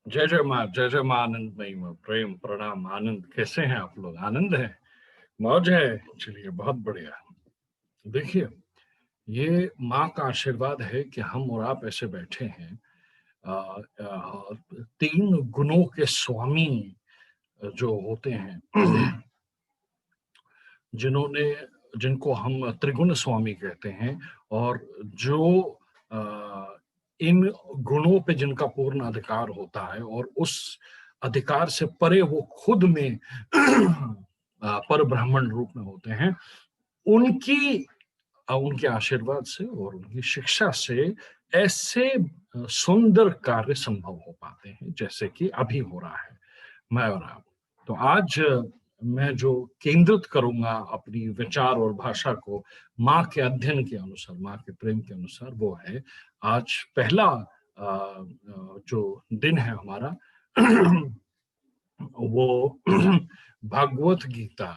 जय जय माँ आनंदमयी माँ, प्रेम प्रणाम आनंद। कैसे हैं आप लोग? आनंद है, मौज है। चलिए, बहुत बढ़िया। देखिए, ये माँ का आशीर्वाद है कि हम और आप ऐसे बैठे हैं। अ, तीन गुणों के स्वामी जो होते हैं, जिन्होंने जिनको हम त्रिगुण स्वामी कहते हैं, और जो इन गुणों पे जिनका पूर्ण अधिकार होता है, और उस अधिकार से परे वो खुद में पर ब्राह्मण रूप में होते हैं, उनकी उनके आशीर्वाद से और उनकी शिक्षा से ऐसे सुंदर कार्य संभव हो पाते हैं, जैसे कि अभी हो रहा है, मैं और आप। तो आज मैं जो केंद्रित करूंगा अपनी विचार और भाषा को माँ के अध्ययन के अनुसार, माँ के प्रेम के अनुसार, वो है आज पहला जो दिन है हमारा, वो भागवत गीता।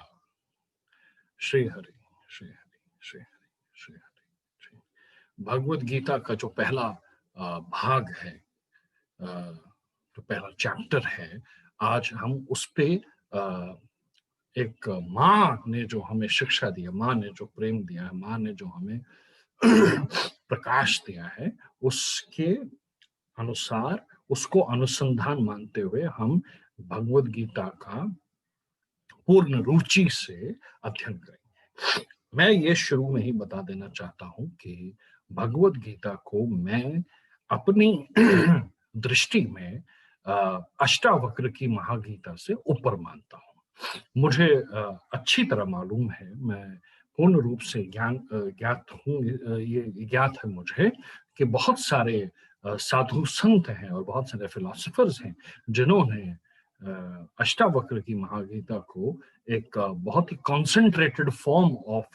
श्री हरि, श्री हरि, श्री हरि, श्री हरि, श्री भगवत गीता का जो पहला भाग है, जो पहला चैप्टर है, आज हम उस पे एक माँ ने जो हमें शिक्षा दिया, माँ ने जो प्रेम दिया है, माँ ने जो हमें प्रकाश दिया है, उसके अनुसार, उसको अनुसंधान मानते हुए हम भगवत गीता का पूर्ण रुचि से अध्ययन करेंगे। मैं ये शुरू में ही बता देना चाहता हूं कि भगवत गीता को मैं अपनी दृष्टि में अष्टावक्र की महागीता से ऊपर मानता हूं। मुझे अच्छी तरह मालूम है, मैं पूर्ण रूप से ज्ञात हूँ, ये ज्ञात है मुझे कि बहुत सारे साधु संत हैं और बहुत सारे फिलोसफर्स हैं जिन्होंने अष्टावक्र की महागीता को एक बहुत ही concentrated form of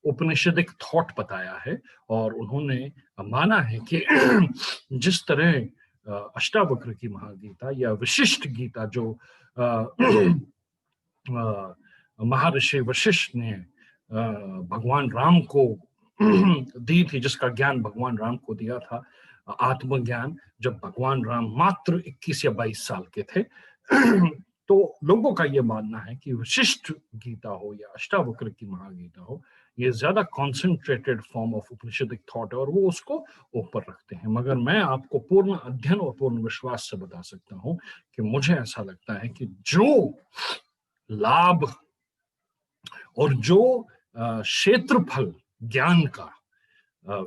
Upanishadic thought बताया है। और उन्होंने माना है कि जिस तरह अष्टावक्र की महागीता या विशिष्ट गीता जो महर्षि वशिष्ठ ने भगवान राम को दी थी, जिसका ज्ञान भगवान राम को दिया था, आत्मज्ञान, जब भगवान राम मात्र 21 या 22 साल के थे। तो लोगों का यह मानना है कि विशिष्ट गीता हो या अष्टावक्र की महागीता हो, ये ज्यादा concentrated form of Upanishadic thought है और वो उसको ऊपर रखते हैं। मगर मैं आपको पूर्ण अध्ययन और पूर्ण विश्वास से बता सकता हूं कि मुझे ऐसा लगता है कि जो लाभ और जो क्षेत्रफल ज्ञान का,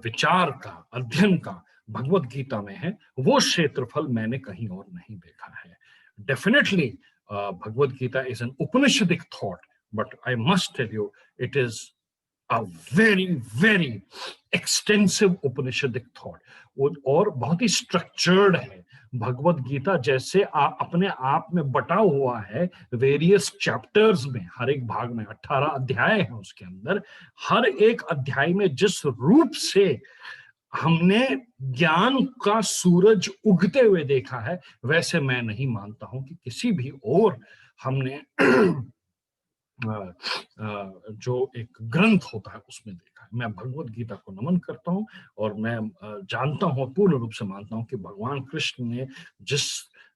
विचार का, अध्ययन का भगवत गीता में है, वो क्षेत्रफल मैंने कहीं और नहीं देखा है। Definitely Bhagavad Gita is an Upanishadic thought, but I must tell you it is a very very extensive Upanishadic thought, और बहुत ही स्ट्रक्चर्ड है। भगवत गीता जैसे अपने आप में बटा हुआ है वेरियस चैप्टर्स में, हर एक भाग में 18 अध्याय हैं, उसके अंदर हर एक अध्याय में जिस रूप से हमने ज्ञान का सूरज उगते हुए देखा है, वैसे मैं नहीं मानता हूं कि किसी भी और हमने जो एक ग्रंथ होता है उसमें देखा है। मैं भगवत गीता को नमन करता हूं, और मैं जानता हूं, पूर्ण रूप से मानता हूं कि भगवान कृष्ण ने जिस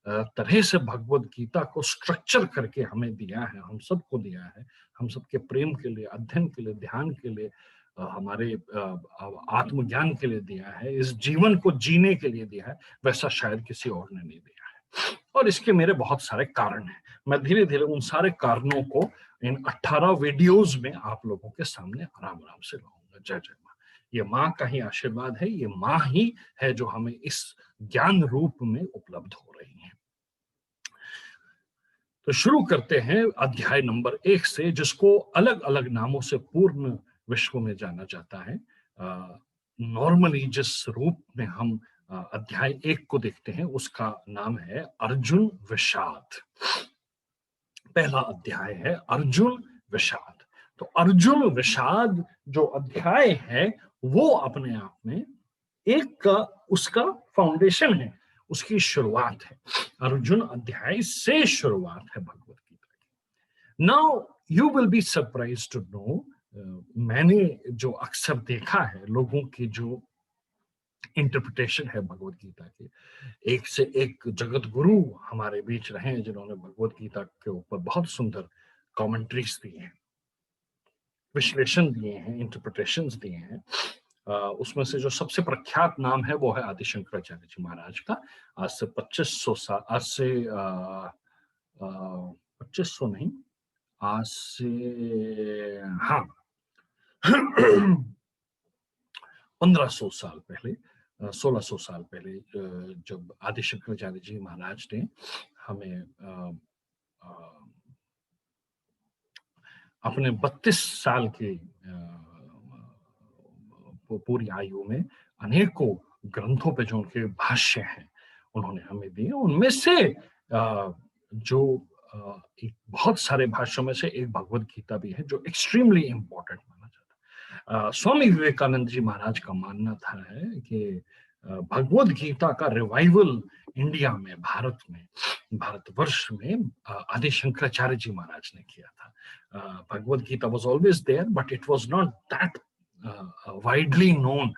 तरह से भगवत गीता को स्ट्रक्चर करके हमें दिया है, हम सबको दिया है, हम सबके प्रेम के लिए, अध्ययन के लिए, ध्यान के लिए, हमारे आत्मज्ञान के लिए दिया है, इस जीवन को जीने के लिए दिया है, वैसा शायद किसी और ने नहीं दिया है। और इसके मेरे बहुत सारे कारण हैं। मैं धीरे धीरे उन सारे कारणों को इन 18 वीडियोस में आप लोगों के सामने आराम आराम से लाऊंगा। जय जय माँ। ये माँ का ही आशीर्वाद है, ये माँ ही है जो हमें इस ज्ञान रूप में उपलब्ध हो रही है। तो शुरू करते हैं अध्याय नंबर 1 से, जिसको अलग अलग नामों से पूर्ण विश्व में जाना जाता है। नॉर्मली जिस रूप में हम अध्याय 1 को देखते हैं, उसका नाम है अर्जुन विषाद। पहला अध्याय है अर्जुन विषाद। तो अर्जुन विषाद जो अध्याय है, वो अपने आप में एक उसका फाउंडेशन है, उसकी शुरुआत है। अर्जुन अध्याय से शुरुआत है भगवत गीता की। Now you will be surprise to know, मैंने जो अक्सर देखा है लोगों की जो इंटरप्रिटेशन है भगवत गीता की। एक से एक जगत गुरु हमारे बीच रहे हैं जिन्होंने भगवत गीता के ऊपर बहुत सुंदर कमेंट्रीज दिए हैं, विश्लेषण दिए हैं, इंटरप्रिटेशंस दिए हैं। उसमें से जो सबसे प्रख्यात नाम है वो है आदि शंकराचार्य जी महाराज का। आज से 2500 साल, आज से 2500 नहीं, आज से हाँ 1500 साल पहले, 1600 साल पहले, जब आदि शंकराचार्य जी महाराज ने हमें अपने 32 साल की पूरी आयु में अनेकों ग्रंथों पे जो उनके भाष्य हैं उन्होंने हमें दिए। उनमें से जो एक बहुत सारे भाष्यों में से एक भगवत गीता भी है जो एक्सट्रीमली इंपॉर्टेंट माना जाता है। स्वामी विवेकानंद जी महाराज का मानना था है कि भगवत गीता का रिवाइवल इंडिया में, भारतवर्ष में आदि शंकराचार्य जी महाराज ने किया था। Bhagavad Gita was always there, but it was not that widely known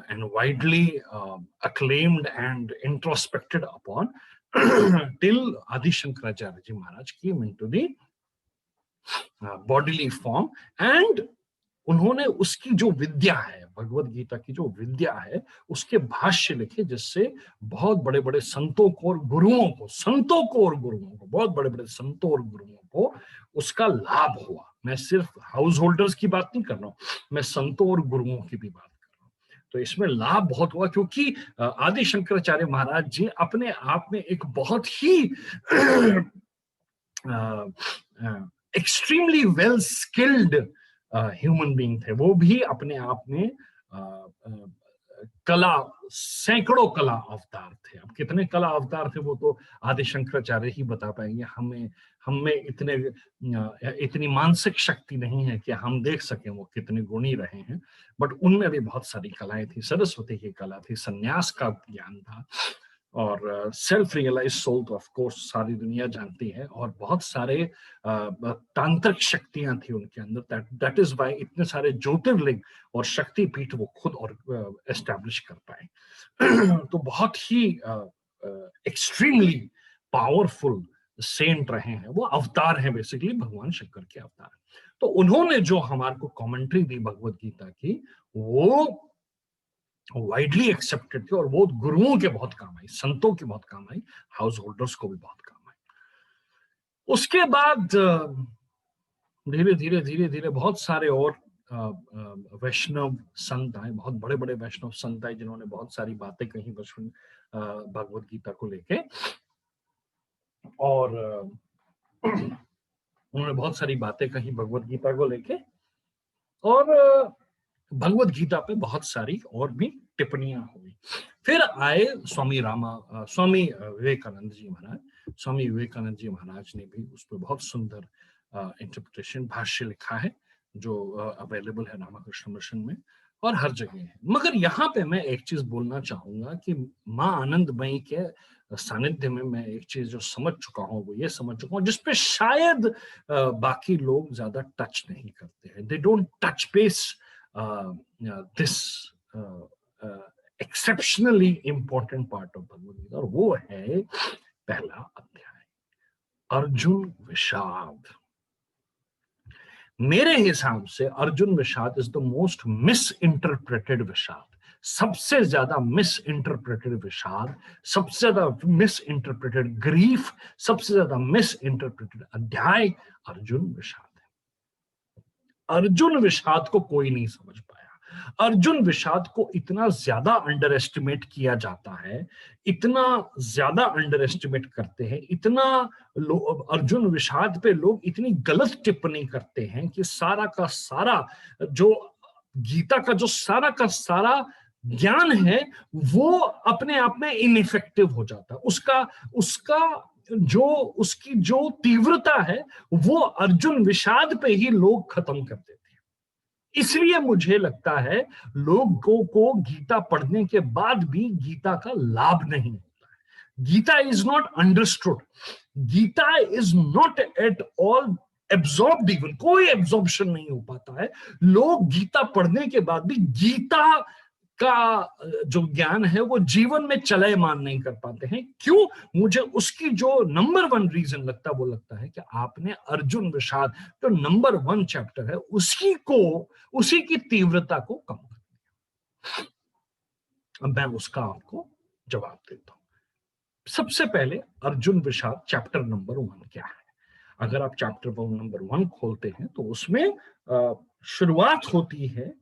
and widely acclaimed and introspected upon till Adi Shankaracharya Ji Maharaj came into the bodily form, and उन्होंने उसकी जो विद्या है, भगवत गीता की जो विद्या है, उसके भाष्य लिखे जिससे बहुत बड़े बड़े संतों को और गुरुओं को, बहुत बड़े बड़े संतों और गुरुओं को उसका लाभ हुआ। मैं सिर्फ हाउस होल्डर्स की बात नहीं कर रहा हूं, मैं संतों और गुरुओं की भी बात कर रहा हूं। तो इसमें लाभ बहुत हुआ क्योंकि आदि शंकराचार्य महाराज जी अपने आप में एक बहुत ही extremely well skilled human being थे। वो भी अपने आप में कला, सैकड़ों कला अवतार थे। अब कितने कला अवतार थे वो तो आदि शंकराचार्य ही बता पाएंगे। हमें इतनी मानसिक शक्ति नहीं है कि हम देख सकें वो कितने गुणी रहे हैं, बट उनमें भी बहुत सारी कलाएं थी। सरस्वती की कला थी, संन्यास का ज्ञान था, और सेल्फ रियलाइज सोल तो ऑफ कोर्स सारी दुनिया जानती है, और बहुत सारे तांत्रिक शक्तियां थी उनके अंदर। दैट इज वाई इतने सारे ज्योतिर्लिंग और शक्तिपीठ वो खुद और एस्टैब्लिश कर पाए। तो बहुत ही एक्सट्रीमली पावरफुल सेंट रहे हैं, वो अवतार हैं, बेसिकली भगवान शंकर के अवतार। तो उन्होंने जो हमारे को कमेंट्री दी भगवत गीता की, वो वाइडली एक्सेप्टेड थी, और वो गुरुओं के बहुत काम आई, संतों के बहुत काम आई, हाउस होल्डर्स को भी बहुत काम आई। उसके बाद धीरे धीरे बहुत सारे और वैष्णव संत आए, बहुत बड़े बड़े वैष्णव संत आए जिन्होंने बहुत सारी बातें कही भगवत गीता को लेके, और उन्होंने बहुत सारी बातें कही भगवत गीता को लेके, और भगवत गीता पे बहुत सारी और भी टिप्पणियां हुई। फिर आए स्वामी विवेकानंद जी महाराज। स्वामी विवेकानंद जी महाराज ने भी उस पर बहुत सुंदर इंटरप्रिटेशन, भाष्य लिखा है जो अवेलेबल है रामकृष्ण मिशन में और हर जगह है। मगर यहाँ पे मैं एक चीज बोलना चाहूंगा कि माँ आनंदमयी के सानिध्य में मैं एक चीज जो समझ चुका हूँ, वो ये समझ चुका हूँ जिसपे शायद बाकी लोग ज्यादा टच नहीं करते हैं। They don't touch base this exceptionally important part of Bhagavad Gita, और वो है पहला अध्याय, अर्जुन विषाद। मेरे हिसाब से अर्जुन विषाद is the most miss interpreted विषाद, सबसे ज्यादा मिस इंटरप्रेटेड विषाद, सबसे ज्यादा मिस इंटरप्रेटेड ग्रीफ, सबसे ज्यादा मिस इंटरप्रेटेड अध्याय अर्जुन विषाद है। अर्जुन विषाद को कोई नहीं समझ पाया। अर्जुन विषाद को इतना ज्यादा अंडर एस्टिमेट किया जाता है, इतना ज्यादा अंडर एस्टिमेट करते हैं, इतना अर्जुन विषाद पे लोग इतनी गलत टिप्पणी करते हैं कि सारा का सारा जो गीता का जो सारा का सारा ज्ञान है वो अपने आप में इनइफेक्टिव हो जाता है। उसकी जो तीव्रता है वो अर्जुन विषाद पे ही लोग खत्म कर देते हैं। इसलिए मुझे लगता है लोगों को गीता पढ़ने के बाद भी गीता का लाभ नहीं होता है। Gita is not understood, Gita is not at all absorbed, even कोई एब्जॉर्प्शन नहीं हो पाता है। लोग गीता पढ़ने के बाद भी गीता का जो ज्ञान है वो जीवन में चलयमान नहीं कर पाते हैं। क्यों? मुझे उसकी जो नंबर 1 रीजन लगता है वो लगता है कि आपने अर्जुन विषाद जो नंबर 1 चैप्टर है उसी की तीव्रता को कम कर दिया। अब मैं उसका आपको जवाब देता हूं। सबसे पहले अर्जुन विषाद चैप्टर नंबर 1 क्या है? अगर आप चैप्टर नंबर 1 खोलते हैं तो उसमें शुरुआत होती है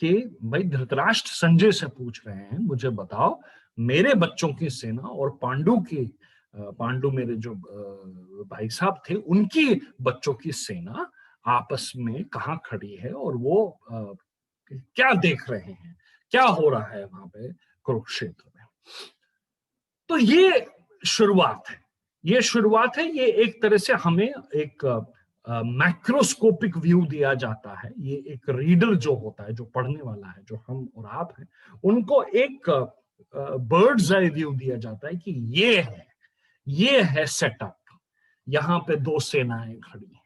कि भाई धृतराष्ट्र संजय से पूछ रहे हैं, मुझे बताओ मेरे बच्चों की सेना और पांडु मेरे जो भाई साहब थे उनकी बच्चों की सेना आपस में कहाँ खड़ी है और वो क्या देख रहे हैं, क्या हो रहा है वहां पे कुरुक्षेत्र में। तो ये शुरुआत है, ये एक तरह से हमें एक मैक्रोस्कोपिक व्यू दिया जाता है। ये एक रीडर जो होता है, जो पढ़ने वाला है, जो हम और आप हैं, उनको एक बर्ड्स आई व्यू दिया जाता है कि ये है सेटअप, यहां पे 2 सेनाएं खड़ी हैं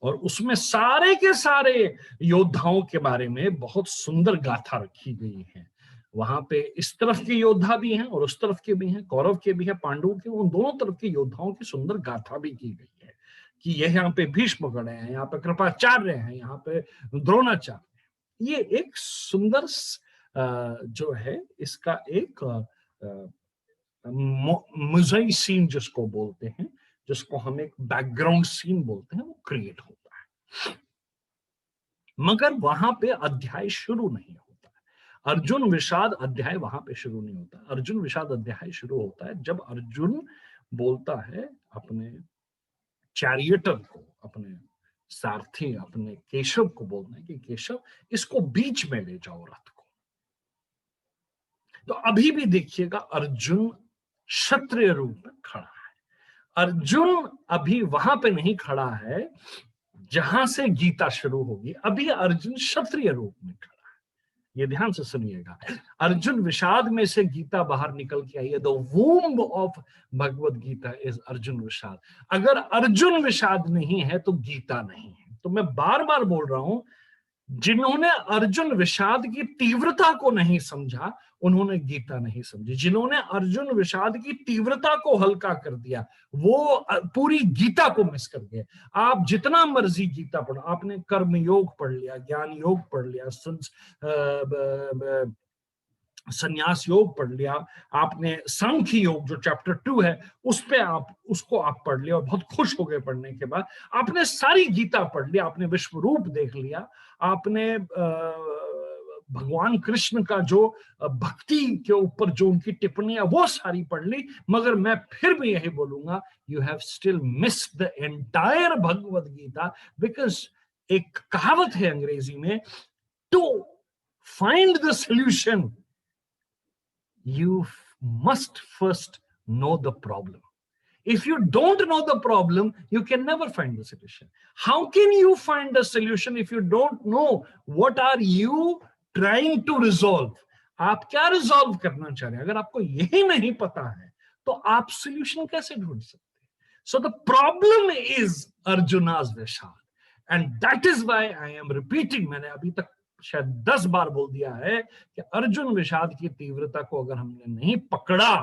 और उसमें सारे के सारे योद्धाओं के बारे में बहुत सुंदर गाथा रखी गई है। वहां पे इस तरफ के योद्धा भी हैं और उस तरफ के भी हैं, कौरव के भी हैं, पांडवों के, उन दोनों तरफ के योद्धाओं की सुंदर गाथा भी की गई है कि यह यहाँ पे भीष्मगढ़ है, यहाँ पे कृपाचार्य हैं, यहाँ पे द्रोणाचार्य हैं। ये एक सुंदर जो है इसका एक मुजई सीन जिसको बोलते हैं, जिसको हम एक बैकग्राउंड सीन बोलते हैं, वो क्रिएट होता है। मगर वहां पे अध्याय शुरू नहीं होता है। अर्जुन विषाद अध्याय वहां पे शुरू नहीं होता। अर्जुन विषाद अध्याय शुरू होता है जब अर्जुन बोलता है अपने चैरियटर को, अपने सारथी, अपने केशव को बोलना है कि केशव इसको बीच में ले जाओ रथ को। तो अभी भी देखिएगा अर्जुन क्षत्रिय रूप में खड़ा है। अर्जुन अभी वहां पे नहीं खड़ा है जहां से गीता शुरू होगी, अभी अर्जुन क्षत्रिय रूप में खड़ा है। ये ध्यान से सुनिएगा, अर्जुन विषाद में से गीता बाहर निकल के आई है। The womb of Bhagavad Gita is Arjun Vishad. अगर अर्जुन विषाद नहीं है तो गीता नहीं है। तो मैं बार बार बोल रहा हूं, जिन्होंने अर्जुन विषाद की तीव्रता को नहीं समझा उन्होंने गीता नहीं समझी। जिन्होंने अर्जुन विषाद की तीव्रता को हल्का कर दिया वो पूरी गीता को मिस कर गए। आप जितना मर्जी गीता पढ़ो, आपने कर्म योग पढ़ लिया, ज्ञान योग पढ़ लिया, संन्यास योग पढ़ लिया, आपने सांख्य योग जो चैप्टर 2 है उस पे उसको आप पढ़ लिया और बहुत खुश हो गए पढ़ने के बाद। आपने सारी गीता पढ़ लिया, आपने विश्व रूप देख लिया, आपने भगवान कृष्ण का जो भक्ति के ऊपर जो उनकी टिप्पणियां वो सारी पढ़ ली, मगर मैं फिर भी यही बोलूंगा, you have still missed the entire Bhagavad Gita. Because एक कहावत है अंग्रेजी में, to find the solution you must first know the problem. If you don't know the problem, you can never find the solution. How can you find the solution if you don't know what are you trying to resolve? आप क्या resolve करना चाह रहे हैं? अगर आपको यही नहीं पता है तो आप सोल्यूशन कैसे ढूंढ सकते हैं? So the problem is Arjuna's Vishad, and that is why I am repeating, मैंने अभी तक शायद 10 बार बोल दिया है कि अर्जुन विषाद की तीव्रता को अगर हमने नहीं पकड़ा,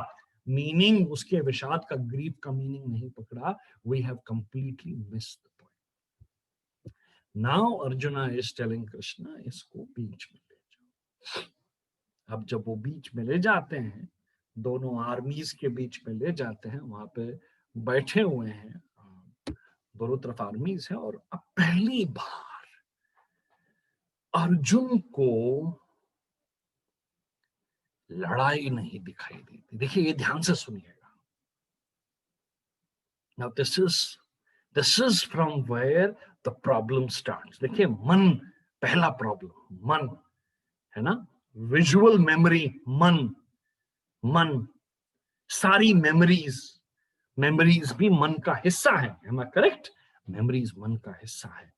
मीनिंग उसके विषाद का, ग्रीफ का मीनिंग नहीं पकड़ा, we have completely missed the point. Now Arjuna is telling Krishna इसको बीच में ले जाओ। अब जब वो बीच में ले जाते हैं, दोनों आर्मीज के बीच में ले जाते हैं, वहां पे बैठे हुए हैं, दोनों तरफ आर्मीज है, और अब पहली बार अर्जुन को लड़ाई नहीं दिखाई देती। देखिए, ये ध्यान से सुनिएगा। Now this is from where the problem starts. देखिए, मन पहला प्रॉब्लम, मन है ना, विजुअल मेमोरी, मन सारी मेमोरीज भी मन का हिस्सा है। एम आई करेक्ट? मेमोरीज मन का हिस्सा है।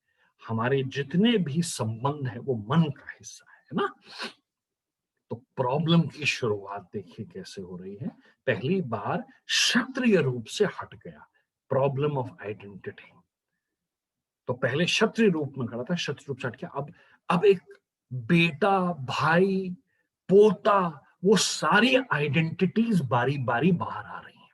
हमारे जितने भी संबंध है वो मन का हिस्सा है ना। तो प्रॉब्लम की शुरुआत देखिए कैसे हो रही है। पहली बार क्षत्रिय रूप से हट गया, प्रॉब्लम ऑफ आइडेंटिटी। तो पहले क्षत्रिय रूप में खड़ा था, क्षत्रिय रूप से हट गया। अब एक बेटा, भाई, पोता, वो सारी आइडेंटिटीज बारी बारी बाहर आ रही हैं.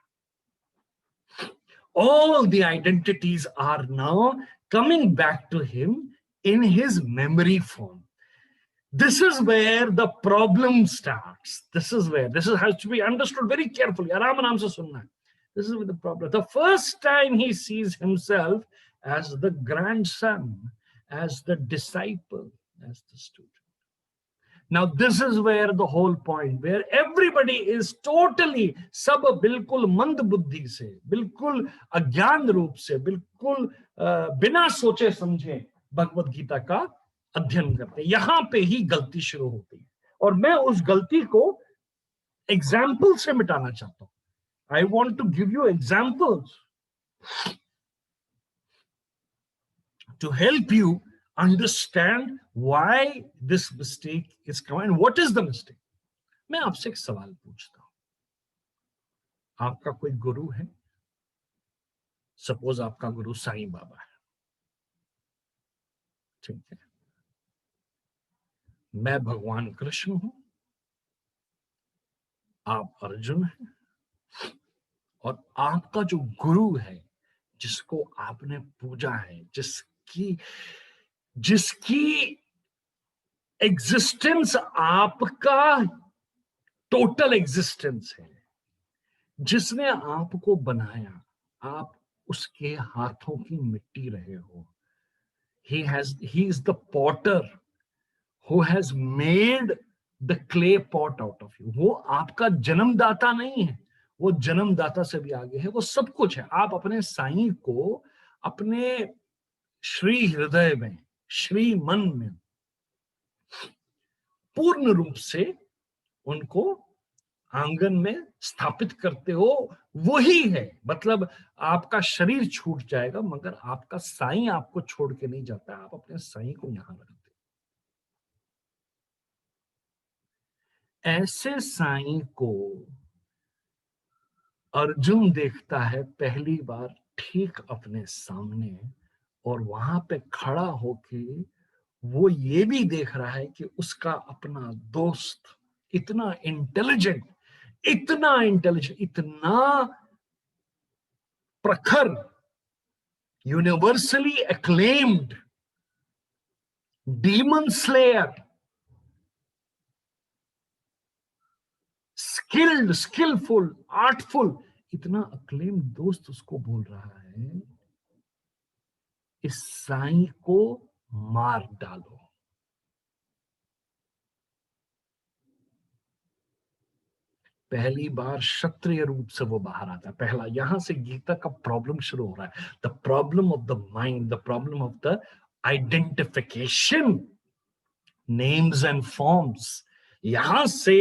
All the identities are now coming back to him in his memory form. This is where the problem starts. This has to be understood very carefully. Aram aram se sunna hai. This is the problem. The first time he sees himself as the grandson, as the disciple, as the student. Now this is where the whole point, where everybody is totally, सब बिल्कुल मंद बुद्धि से, बिल्कुल अज्ञान रूप से, बिल्कुल बिना सोचे समझे भगवत गीता का अध्ययन करते हैं. यहां पे ही गलती शुरू होती है और मैं उस गलती को एग्जाम्पल से मिटाना चाहता हूं. I want to give you examples to help you understand why this mistake is coming and what is the mistake. मैं आपसे एक सवाल पूछता हूं. आपका कोई गुरु है? सपोज आपका गुरु साईं बाबा है, ठीक है. मैं भगवान कृष्ण हूं, आप अर्जुन हैं, और आपका जो गुरु है, जिसको आपने पूजा है, जिसकी एग्जिस्टेंस आपका टोटल एग्जिस्टेंस है, जिसने आपको बनाया, आप उसके हाथों की मिट्टी रहे हो. he is the potter who has made the clay pot out of you. वो आपका जन्मदाता नहीं है, वो जन्मदाता से भी आगे है, वो सब कुछ है. आप अपने साईं को अपने श्री हृदय में, श्री मन में पूर्ण रूप से उनको आंगन में स्थापित करते हो. वही है, मतलब आपका शरीर छूट जाएगा मगर आपका साईं आपको छोड़ के नहीं जाता. आप अपने साईं को यहां रखते. ऐसे साईं को अर्जुन देखता है पहली बार ठीक अपने सामने, और वहां पे खड़ा होके वो ये भी देख रहा है कि उसका अपना दोस्त इतना इंटेलिजेंट, इतना प्रखर, universally acclaimed demon slayer, skilful, artful, इतना अक्लेम्ड दोस्त उसको बोल रहा है, इस साईं को मार डालो. पहली बार क्षत्रिय रूप से वो बाहर आता है. पहला, यहां से गीता का प्रॉब्लम शुरू हो रहा है. The problem of the mind, the problem of the identification, names and forms. यहां से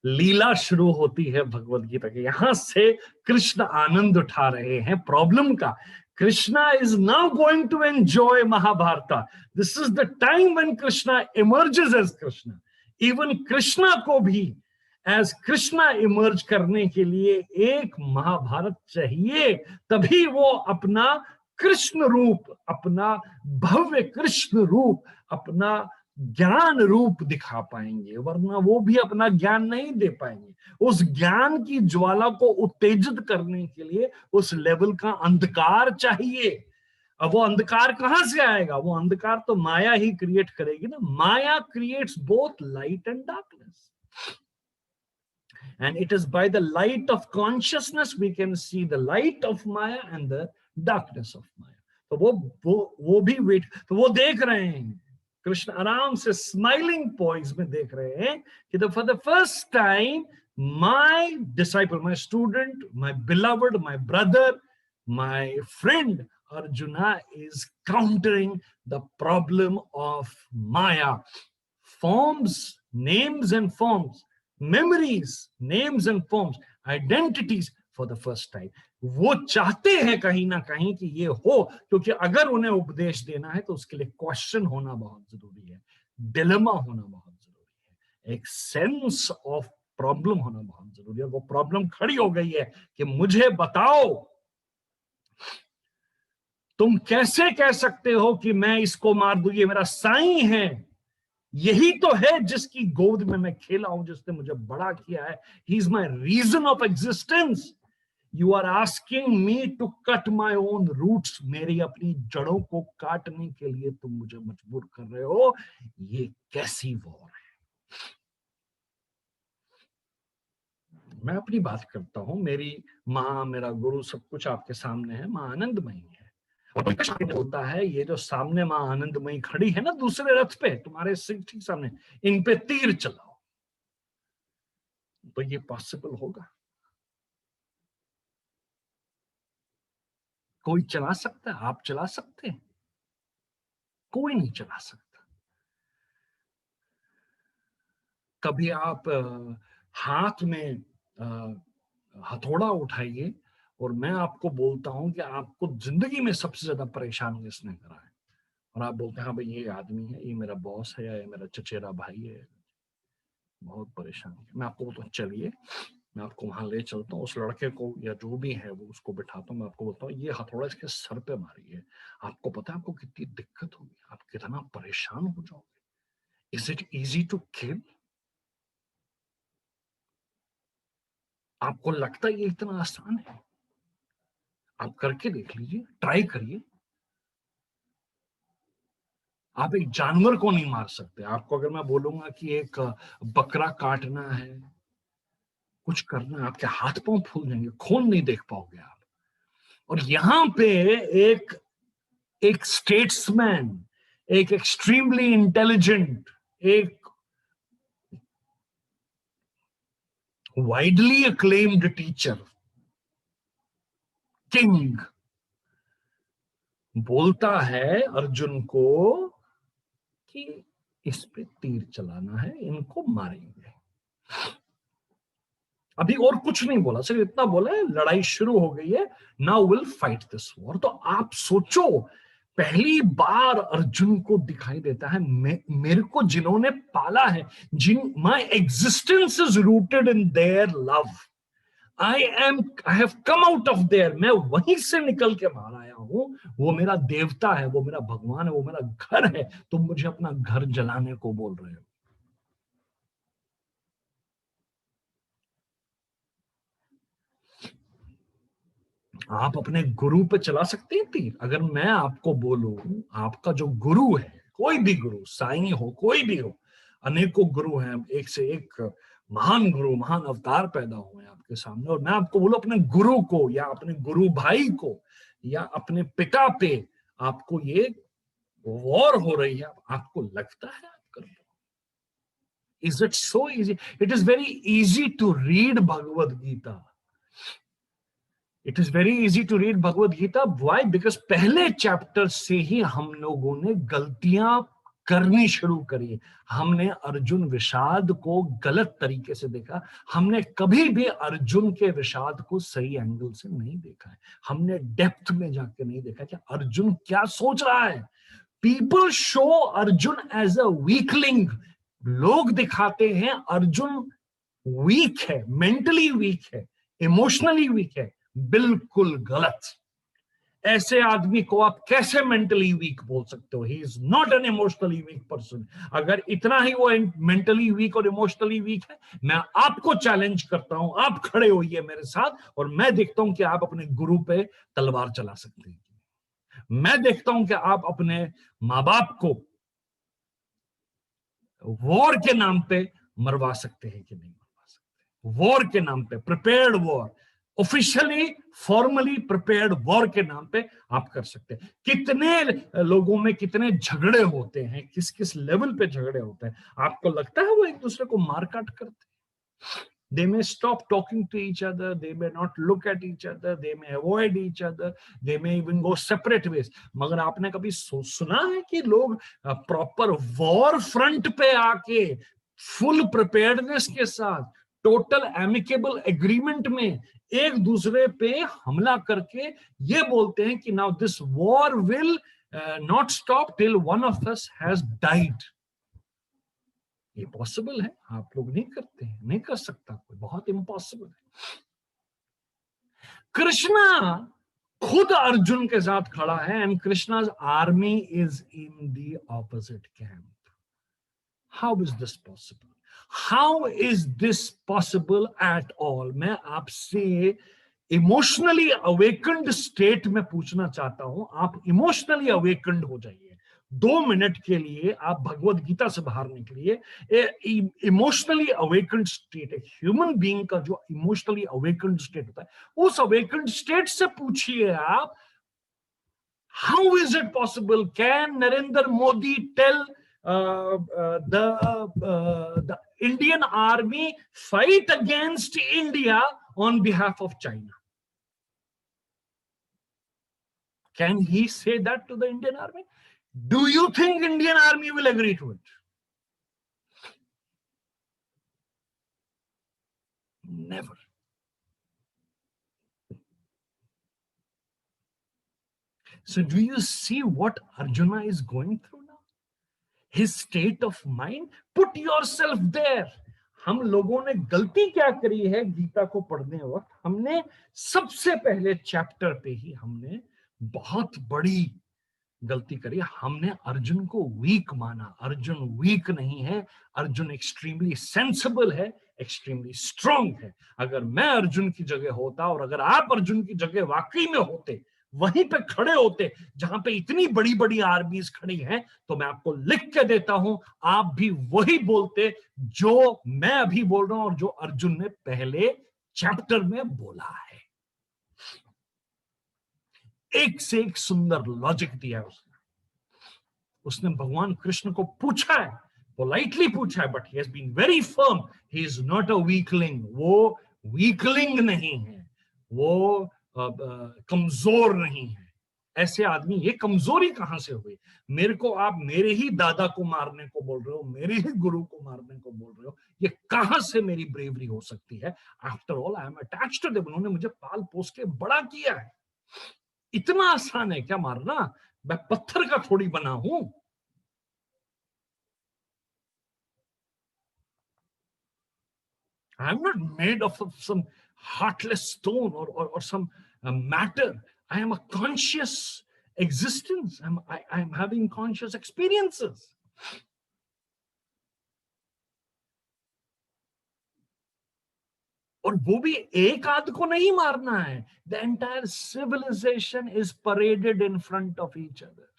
लीला शुरू होती है भगवत गीता के. यहां से कृष्ण आनंद उठा रहे हैं प्रॉब्लम का. Krishna is now going to enjoy Mahabharata. This is the time when Krishna emerges as Krishna. Even Krishna को भी as Krishna emerge करने के लिए एक महाभारत चाहिए, तभी वो अपना कृष्ण रूप, अपना भव्य कृष्ण रूप, अपना ज्ञान रूप दिखा पाएंगे. वरना वो भी अपना ज्ञान नहीं दे पाएंगे. उस ज्ञान की ज्वाला को उत्तेजित करने के लिए उस लेवल का अंधकार चाहिए. अब वो अंधकार कहां से आएगा? वो अंधकार तो माया ही क्रिएट करेगी ना. Maya creates both light and darkness, and it is by the light of consciousness we can see the light of Maya and the darkness of Maya. तो वो भी वेट, तो वो देख रहे हैं, कृष्ण आराम से स्माइलिंग पॉइंट्स में देख रहे हैं कि for the first time my disciple, my student, my beloved, my brother, my friend Arjuna is countering the problem of Maya. Forms, names and forms, memories, names and forms, identities for the first time. वो चाहते हैं कहीं ना कहीं कि ये हो, क्योंकि अगर उन्हें उपदेश देना है तो उसके लिए क्वेश्चन होना बहुत जरूरी है, डिलेमा होना बहुत जरूरी है, एक सेंस ऑफ प्रॉब्लम होना बहुत जरूरी है. वो प्रॉब्लम खड़ी हो गई है कि मुझे बताओ, तुम कैसे कह सकते हो कि मैं इसको मार दूं, ये मेरा साईं है. यही तो है जिसकी गोद में मैं खेला हूं, जिसने मुझे बड़ा किया है। He is my reason of existence. You are asking me to cut my own roots. मेरी अपनी जड़ों को काटने के लिए तुम मुझे मजबूर कर रहे हो। ये कैसी वॉर है? मैं अपनी बात करता हूं। मेरी माँ, मेरा गुरु, सब कुछ आपके सामने है। माँ आनंदमयी है। होता है ये जो सामने माँ आनंदमयी खड़ी है ना दूसरे रथ पे, तुम्हारे ठीक सामने, इन पे तीर चलाओ, तो ये पॉसिबल होगा? कोई चला सकता है? आप चला सकते हैं? कोई नहीं चला सकता। कभी आप हाथ में हथौड़ा उठाइए और मैं आपको बोलता हूं कि आपको जिंदगी में सबसे ज्यादा परेशान किसने करा है, और आप बोलते हैं हाँ भाई ये आदमी है, ये मेरा बॉस है, या ये मेरा चचेरा भाई है, बहुत परेशान है, मैं आपको बोलता हूँ चलिए, मैं आपको वहां ले चलता हूँ, उस लड़के को या जो भी है वो उसको बिठाता हूँ, मैं आपको बोलता हूँ ये हथौड़ा इसके सर पे मारिए। आपको पता है आपको कितनी दिक्कत होगी, आप कितना परेशान हो जाओगे। Is it easy to kill? आपको लगता है ये इतना आसान है? आप करके देख लीजिए, ट्राई करिए। आप एक जानवर को नहीं मार सकते। आपको अगर मैं बोलूंगा कि एक बकरा काटना है, कुछ करना है, आपके हाथ पांव फूल जाएंगे, खून नहीं देख पाओगे आप। और यहां पे एक एक स्टेट्समैन, एक एक्सट्रीमली इंटेलिजेंट, एक वाइडली अक्लेम्ड टीचर, किंग, बोलता है अर्जुन को कि इस पे तीर चलाना है, इनको मारेंगे। अभी और कुछ नहीं बोला, सिर्फ इतना बोला है लड़ाई शुरू हो गई है, now will fight this war. तो आप सोचो, पहली बार अर्जुन को दिखाई देता है मेरे को जिन्होंने पाला है, जिन my existence is rooted in their love, I have come out of there, मैं वहीं से निकल के बाहर आया हूं। वो मेरा देवता है, वो मेरा भगवान है, वो मेरा घर है, तुम मुझे अपना घर जलाने को बोल रहे हो। आप अपने गुरु पे चला सकते हैं तीर? अगर मैं आपको बोलूं, आपका जो गुरु है, कोई भी गुरु, साईं हो, कोई भी हो, अनेकों गुरु हैं, एक से एक महान गुरु, महान अवतार पैदा हुए हैं आपके सामने, और मैं आपको बोलूं अपने गुरु को या अपने गुरु भाई को या अपने पिता पे आपको ये वॉर हो रही है, आपको लगता है आप कर लो? Is it so easy? It is very easy to read Bhagavad Gita. It is very easy to read Bhagavad Gita. Why? Because पहले चैप्टर से ही हम लोगों ने गलतियां करनी शुरू करी। हमने अर्जुन विषाद को गलत तरीके से देखा। हमने कभी भी अर्जुन के विषाद को सही एंगल से नहीं देखा है। हमने डेप्थ में जाके नहीं देखा कि अर्जुन क्या सोच रहा है। People show Arjun as a weakling. लोग दिखाते हैं अर्जुन वीक है, मेंटली वीक है, इमोशनली वीक है। बिल्कुल गलत। ऐसे आदमी को आप कैसे मेंटली वीक बोल सकते हो? ही is not an emotionally weak person. अगर इतना ही वो मेंटली वीक और इमोशनली वीक है, मैं आपको चैलेंज करता हूं, आप खड़े होइए मेरे साथ और मैं देखता हूं कि आप अपने गुरु पे तलवार चला सकते हैं। मैं देखता हूं कि आप अपने माँ बाप को वॉर के नाम पे मरवा सकते हैं कि नहीं मरवा सकते। वॉर के नाम पे, prepared war, officially formally prepared war के नाम पे आप कर सकते हैं। कितने लोगों में कितने झगड़े होते हैं, किस किस लेवल पे झगड़े होते हैं। आपको लगता है वो एक दूसरे को मार काट करते हैं? They may stop talking to each other, they may not look at each other, they may avoid each other, they may even go separate ways. मगर आपने कभी सुना है कि लोग प्रॉपर वॉर फ्रंट पे आके फुल प्रिपेयर्डनेस के साथ, टोटल एमिकेबल एग्रीमेंट में एक दूसरे पे हमला करके ये बोलते हैं कि now this war will not stop till one of us has died? ये पॉसिबल है? आप लोग नहीं करते हैं, नहीं कर सकता कोई, बहुत इम्पॉसिबल है। कृष्णा खुद अर्जुन के साथ खड़ा है, and Krishna's army is in the opposite camp. How is this possible? How is this possible at all? मैं आपसे इमोशनली अवेकन्ड स्टेट में पूछना चाहता हूं। आप इमोशनली अवेकन्ड हो जाइए 2 मिनट के लिए। आप भगवत गीता से बाहर निकलिए। इमोशनली अवेकन्ड स्टेट, एक ह्यूमन बीइंग का जो इमोशनली अवेकन्ड स्टेट होता है, उस अवेकन्ड स्टेट से पूछिए आप, how is it possible? Can Narendra Modi tell the Indian army fight against India on behalf of China? Can he say that to the Indian army? Do you think Indian army will agree to it? Never. So do you see what Arjuna is going through now? His state of mind? Put yourself there. हम लोगों ने गलती क्या करी है गीता को पढ़ने वक्त? हमने सबसे पहले चैप्टर पे ही हमने बहुत बड़ी गलती करी। हमने अर्जुन को वीक माना। अर्जुन वीक नहीं है, अर्जुन एक्सट्रीमली सेंसिबल है, एक्सट्रीमली स्ट्रांग है। अगर मैं अर्जुन की जगह होता और अगर आप अर्जुन की जगह वाकई में होते, वहीं पे खड़े होते जहां पे इतनी बड़ी बड़ी आर्मीज खड़ी हैं, तो मैं आपको लिख के देता हूं, आप भी वही बोलते जो मैं अभी बोल रहा हूं और जो अर्जुन ने पहले चैप्टर में बोला है। एक से एक सुंदर लॉजिक दिया है उसने भगवान कृष्ण को पूछा है, पोलाइटली पूछा है, but he has been very firm. He is not a weakling. वो वीकलिंग नहीं है, वो कमजोर नहीं है। ऐसे आदमी, ये कमजोरी कहां से हुई? मेरे को आप मेरे ही दादा को मारने को बोल रहे हो, मेरे ही गुरु को मारने को बोल रहे हो, ये कहां से मेरी ब्रेवरी हो सकती है? After all I am attached to them. उन्होंने मुझे पाल पोस के बड़ा किया है। इतना आसान है क्या मारना? मैं पत्थर का थोड़ी बना हूं। I'm not made of some heartless stone or some matter. I am a conscious existence. I'm having conscious experiences. और वो भी एक आध को नहीं मारना है। The entire civilization is paraded in front of each other.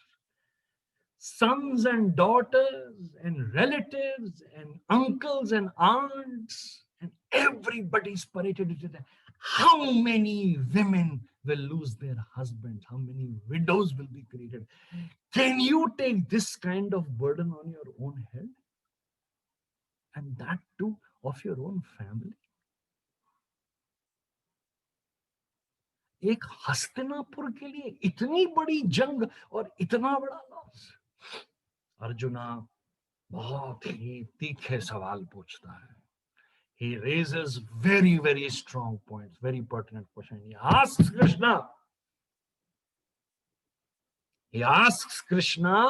Sons and daughters and relatives and uncles and aunts and everybody's paraded together. How many women will lose their husbands? How many widows will be created? Can you take this kind of burden on your own head? And that too of your own family? एक हस्तिनापुर के लिए इतनी बड़ी जंग और इतना बड़ा loss. Arjuna बहुत ही तीखे सवाल पूछता है। He raises very, very strong points, very pertinent question. He asks Krishna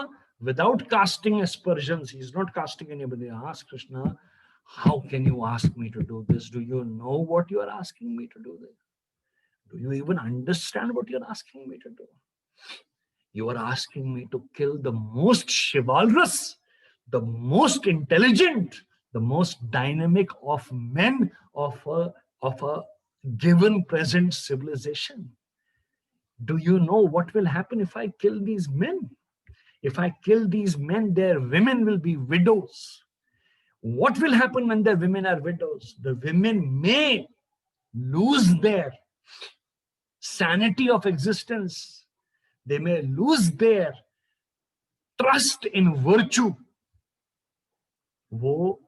without casting aspersions. He's not casting anybody. He asks Krishna, how can you ask me to do this? Do you know what you are asking me to do this? Do you even understand what you're asking me to do? You are asking me to kill the most chivalrous, the most intelligent, the most dynamic of men of a given present civilization. Do you know what will happen if I kill these men? If I kill these men, their women will be widows. What will happen when their women are widows? The women may lose their sanity of existence. They may lose their trust in virtue. वो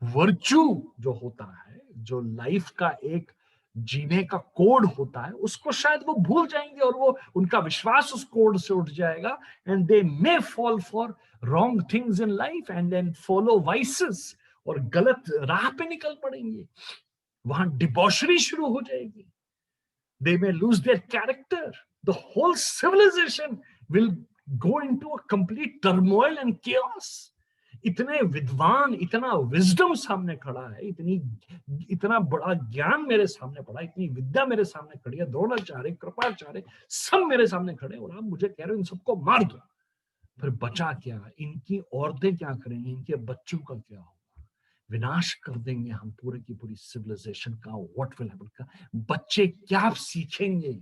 virtue जो होता है, जो life का एक जीने का code होता है, उसको शायद वो भूल जाएंगे और वो उनका विश्वास उस कोड से उठ जाएगा। And they may fall for wrong things in life and then follow vices, और गलत राह पे निकल पड़ेंगे। वहां डिबॉशरी शुरू हो जाएगी। They may lose their character. The whole civilization will go into a complete turmoil and chaos. इतने विद्वान, इतना विजडम सामने खड़ा है, इतना बड़ा ज्ञान मेरे सामने पड़ा, इतनी विद्या मेरे सामने खड़ी है, द्रोणाचार्य, कृपाचार्य सब मेरे सामने खड़े, और आप मुझे कह रहे हो इन सबको मार दो। फिर बचा क्या, इनकी औरतें क्या करेंगी, इनके बच्चों का क्या होगा, विनाश कर देंगे हम पूरे की पूरी सिविलाइजेशन का। व्हाट विल हैपन, बच्चे क्या सीखेंगे,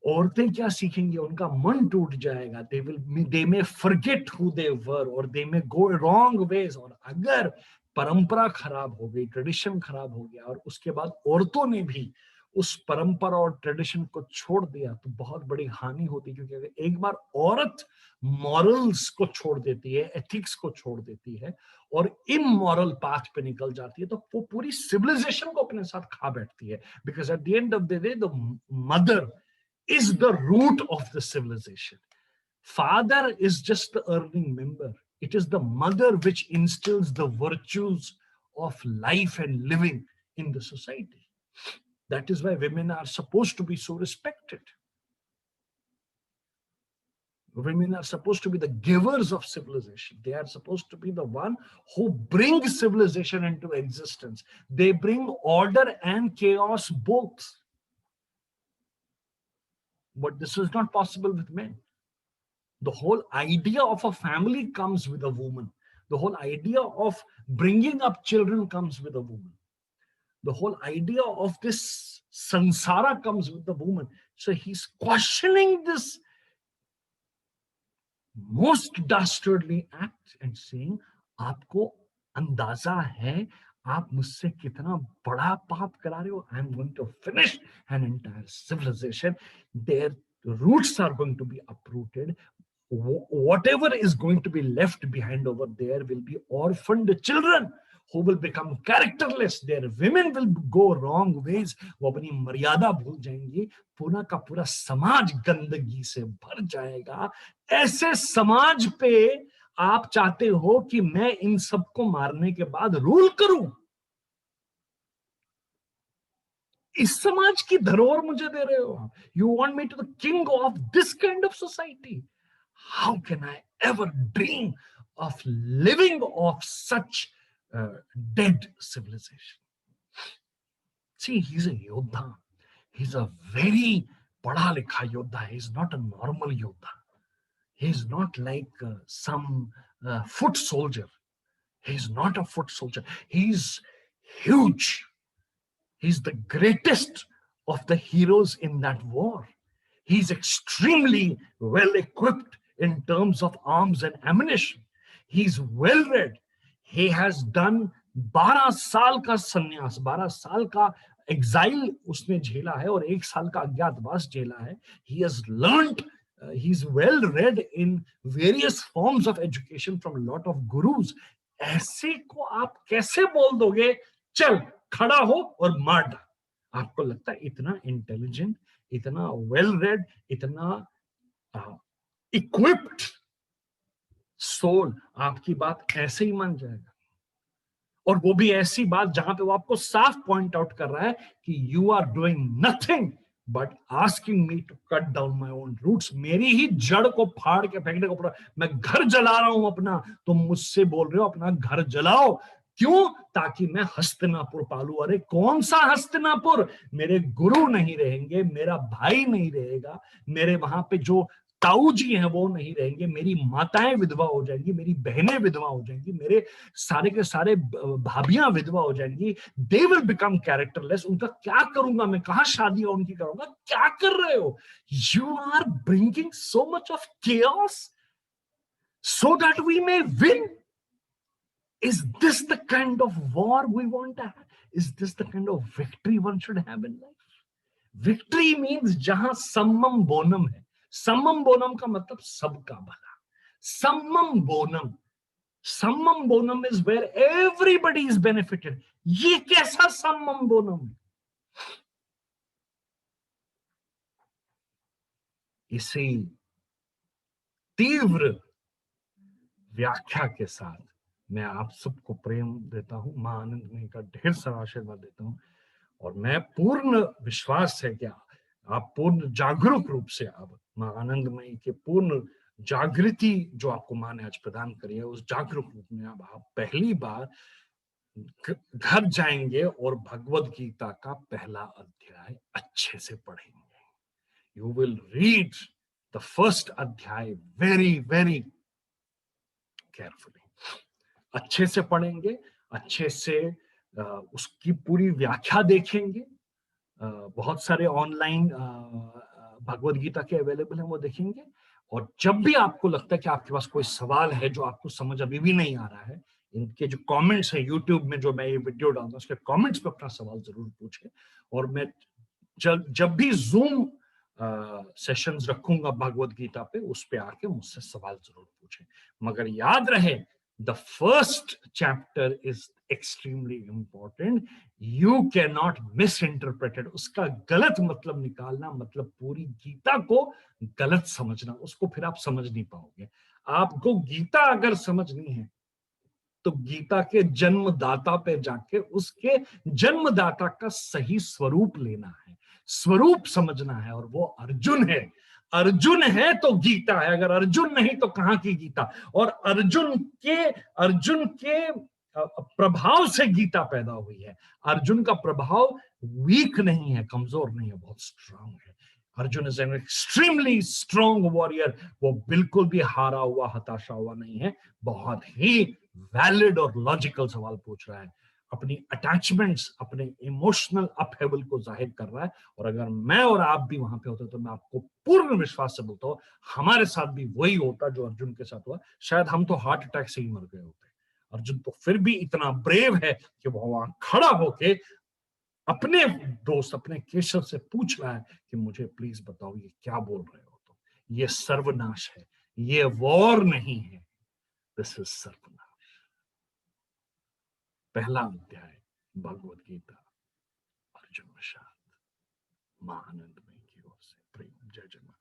औरतें क्या सीखेंगे, उनका मन टूट जाएगा, दे मे फॉरगेट हु दे वर और दे मे गो रॉन्ग वेज। और अगर परंपरा खराब हो गई, ट्रेडिशन खराब हो गया और उसके बाद औरतों ने भी उस परंपरा और ट्रेडिशन को छोड़ दिया तो बहुत बड़ी हानि होती है। क्योंकि अगर एक बार औरत मॉरल्स को छोड़ देती है, एथिक्स को छोड़ देती है और इमोरल पाथ पे निकल जाती है तो वो पूरी सिविलाइजेशन को अपने साथ खा बैठती है। Because at the end of the day the mother is the root of the civilization. Father is just the earning member. It is the mother which instills the virtues of life and living in the society. That is why women are supposed to be so respected. Women are supposed to be the givers of civilization. They are supposed to be the one who bring civilization into existence. They bring order and chaos both. But this is not possible with men. The whole idea of a family comes with a woman. The whole idea of bringing up children comes with a woman. The whole idea of this sansara comes with the woman. So he's questioning this most dastardly act and saying, आपको अंदाजा है आप मुझसे कितना बड़ा पाप करा रहे हो? I'm going to finish an entire civilization. Their roots are going to be uprooted. Whatever is going to be left behind over there will be orphaned children who will become characterless. Their women will go wrong ways. वो अपनी मर्यादा भूल जाएंगी, पूरा का पूरा समाज गंदगी से भर जाएगा। ऐसे समाज पे आप चाहते हो कि मैं इन सबको मारने के बाद रूल करूं? इस समाज की धरोहर मुझे दे रहे हो? You want me to the king of this kind of society? How can I ever dream of living off such dead civilization? See, he's a Yodha. He's a very padha likha Yodha. He's not a normal Yodha. He's not like some foot soldier. He's not a foot soldier. He's huge. He's the greatest of the heroes in that war. He's extremely well equipped in terms of arms and ammunition. He's well read. He has done 12 साल का संन्यास, 12 साल का exile उसने झेला है और 1 साल का अज्ञातवास झेला है. He has learned, he's well read in various forms of education from a lot of gurus. ऐसे को आप कैसे बोल दोगे चल खड़ा हो और मार डाल? आपको लगता है इतना इंटेलिजेंट, इतना वेल रेड, इतना इक्विप्ड सोल आपकी बात ऐसे ही मान जाएगा? और वो भी ऐसी बात जहां पे वो आपको साफ पॉइंट आउट कर रहा है कि you are doing nothing but asking me to cut down my own roots. मेरी ही जड़ को फाड़ के फेंकने को पड़ा, मैं घर जला रहा हूं अपना, तुम मुझसे बोल रहे हो अपना घर जलाओ। क्यों? ताकि मैं हस्तिनापुर पालू। अरे कौन सा हस्तिनापुर? मेरे गुरु नहीं रहेंगे, मेरा भाई नहीं रहेगा, मेरे वहां पे जो ताऊ जी हैं वो नहीं रहेंगे, मेरी माताएं विधवा हो जाएंगी, मेरी बहनें विधवा हो जाएंगी, मेरे सारे के सारे भाभियां विधवा हो जाएंगी। They will become characterless. उनका क्या करूंगा मैं? कहां शादियां उनकी करूंगा? क्या कर रहे हो? You are bringing so much of chaos so that we may win. Is this the kind of war we want to have? Is this the kind of victory one should have in life? Victory means जहां सम्मम Bonham है। सम्मम Bonham का मतलब सबका भला। Summum bonum, summum bonum is where everybody is benefited. ये कैसा सम्मम Bonham है? इसी तीव्र व्याख्या के साथ मैं आप सबको प्रेम देता हूं, मां आनंदमयी का ढेर सारा आशीर्वाद देता हूं और मैं पूर्ण विश्वास है कि आप पूर्ण जागरूक रूप से आप मां आनंदमयी के पूर्ण जागृति जो आपको मां ने आज प्रदान करी है उस जागरूक रूप में अब आप पहली बार घर जाएंगे और भगवद गीता का पहला अध्याय अच्छे से पढ़ेंगे। You will read the first अध्याय वेरी वेरी केयरफुली, अच्छे से पढ़ेंगे, अच्छे से उसकी पूरी व्याख्या देखेंगे। बहुत सारे ऑनलाइन भगवत गीता के अवेलेबल हैं, वो देखेंगे। और जब भी आपको लगता है कि आपके पास कोई सवाल है जो आपको समझ अभी भी नहीं आ रहा है, इनके जो कमेंट्स हैं यूट्यूब में, जो मैं ये वीडियो डालता हूँ उसके कमेंट्स पे अपना सवाल जरूर पूछें। और मैं जब भी जूम सेशंस रखूंगा भगवत गीता पे, उस पे आके मुझसे सवाल जरूर पूछें। मगर याद रहे, the first chapter is extremely important. You can not miss interpreted, उसका गलत मतलब निकालना मतलब पूरी गीता को गलत समझना, उसको फिर आप समझ नहीं पाओगे। आपको गीता अगर समझनी है तो गीता के जन्मदाता पे जाके उसके जन्मदाता का सही स्वरूप लेना है, स्वरूप समझना है, और वो अर्जुन है। अर्जुन है तो गीता है, अगर अर्जुन नहीं तो कहां की गीता। और अर्जुन के प्रभाव से गीता पैदा हुई है। अर्जुन का प्रभाव वीक नहीं है, कमजोर नहीं है, बहुत स्ट्रांग है। Arjun is an extremely strong warrior. वो बिल्कुल भी हारा हुआ, हताशा हुआ नहीं है। बहुत ही वैलिड और लॉजिकल सवाल पूछ रहा है, अपनी अटैचमेंट्स, अपने इमोशनल अपहेवल को जाहिर कर रहा है। और अगर मैं और आप भी वहां पे होते तो मैं आपको पूर्ण विश्वास से बोलता हूं, हमारे साथ भी वही होता जो अर्जुन के साथ हुआ। शायद हम तो हार्ट अटैक से ही मर गए होते। अर्जुन तो फिर भी इतना ब्रेव है कि वो वहां खड़ा होके अपने दोस्त, अपने केशव से पूछ रहा है कि मुझे प्लीज बताओ ये क्या बोल रहे हो तुम, ये सर्वनाश है, ये वॉर नहीं है, दिस इज सर्वनाश। पहला अध्याय भगवत गीता, अर्जुन विषाद। मां आनंदमयी की ओर से प्रेम, जय जय मां।